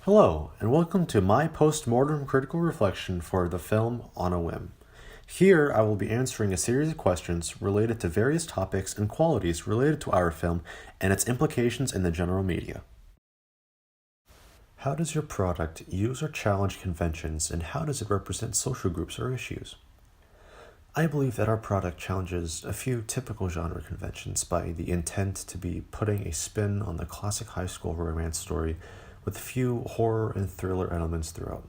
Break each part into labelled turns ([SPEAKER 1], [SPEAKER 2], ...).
[SPEAKER 1] Hello, and welcome to my post-mortem critical reflection for the film On a Whim. Here, I will be answering a series of questions related to various topics and qualities related to our film and its implications in the general media. How does your product use or challenge conventions, and how does it represent social groups or issues? I believe that our product challenges a few typical genre conventions by the intent to be putting a spin on the classic high school romance story with few horror and thriller elements throughout.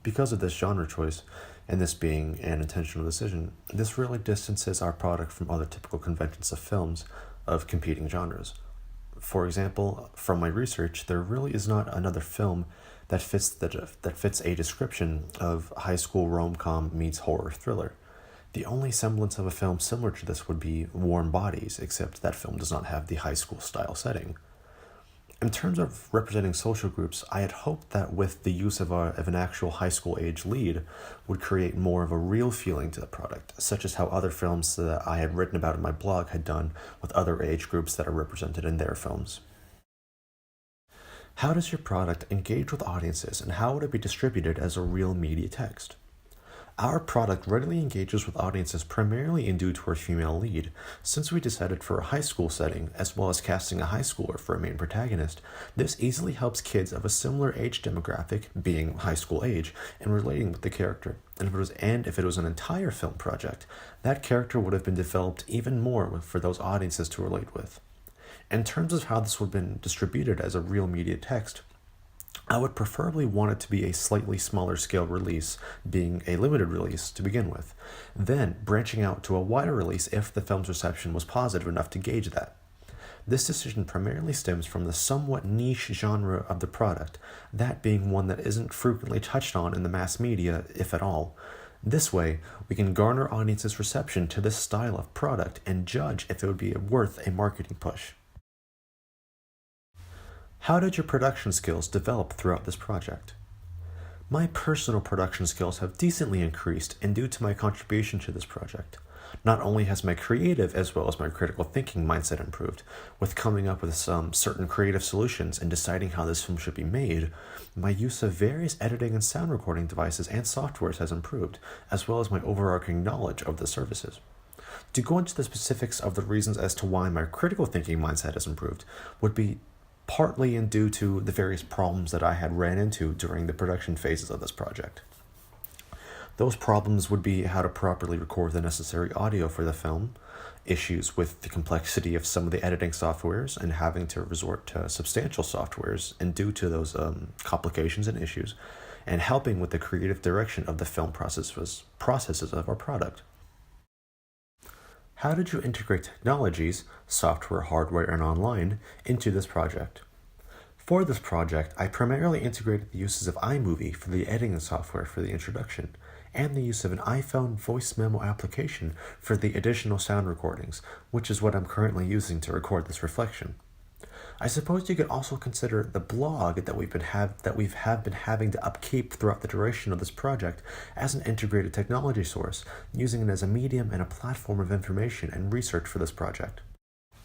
[SPEAKER 1] Because of this genre choice, and this being an intentional decision, this really distances our product from other typical conventions of films of competing genres. For example, from my research, there really is not another film that fits a description of high school rom-com meets horror thriller. The only semblance of a film similar to this would be Warm Bodies, except that film does not have the high school style setting. In terms of representing social groups, I had hoped that with the use of an actual high school age lead would create more of a real feeling to the product, such as how other films that I had written about in my blog had done with other age groups that are represented in their films. How does your product engage with audiences, and how would it be distributed as a real media text? Our product readily engages with audiences primarily due to our female lead. Since we decided for a high school setting, as well as casting a high schooler for a main protagonist, this easily helps kids of a similar age demographic, being high school age, and relating with the character. And if it was an entire film project, that character would have been developed even more for those audiences to relate with. In terms of how this would have been distributed as a real media text, I would preferably want it to be a slightly smaller scale release, being a limited release to begin with, then branching out to a wider release if the film's reception was positive enough to gauge that. This decision primarily stems from the somewhat niche genre of the product, that being one that isn't frequently touched on in the mass media, if at all. This way, we can garner audiences' reception to this style of product and judge if it would be worth a marketing push. How did your production skills develop throughout this project? My personal production skills have decently increased, and due to my contribution to this project. Not only has my creative as well as my critical thinking mindset improved, with coming up with some certain creative solutions and deciding how this film should be made, my use of various editing and sound recording devices and softwares has improved, as well as my overarching knowledge of the services. To go into the specifics of the reasons as to why my critical thinking mindset has improved would be partly due to the various problems that I had ran into during the production phases of this project. Those problems would be how to properly record the necessary audio for the film, issues with the complexity of some of the editing softwares and having to resort to substantial softwares and due to those complications and issues, and helping with the creative direction of the film processes of our product. How did you integrate technologies, software, hardware, and online, into this project? For this project, I primarily integrated the uses of iMovie for the editing software for the introduction, and the use of an iPhone voice memo application for the additional sound recordings, which is what I'm currently using to record this reflection. I suppose you could also consider the blog that we've been having to upkeep throughout the duration of this project as an integrated technology source, using it as a medium and a platform of information and research for this project.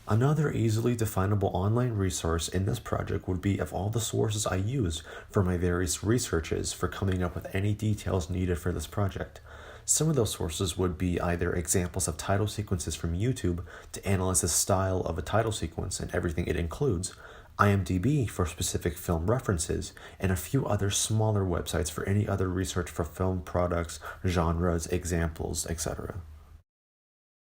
[SPEAKER 1] Another easily definable online resource in this project would be of all the sources I used for my various researches for coming up with any details needed for this project. Some of those sources would be either examples of title sequences from YouTube to analyze the style of a title sequence and everything it includes, IMDb for specific film references, and a few other smaller websites for any other research for film products, genres, examples, etc.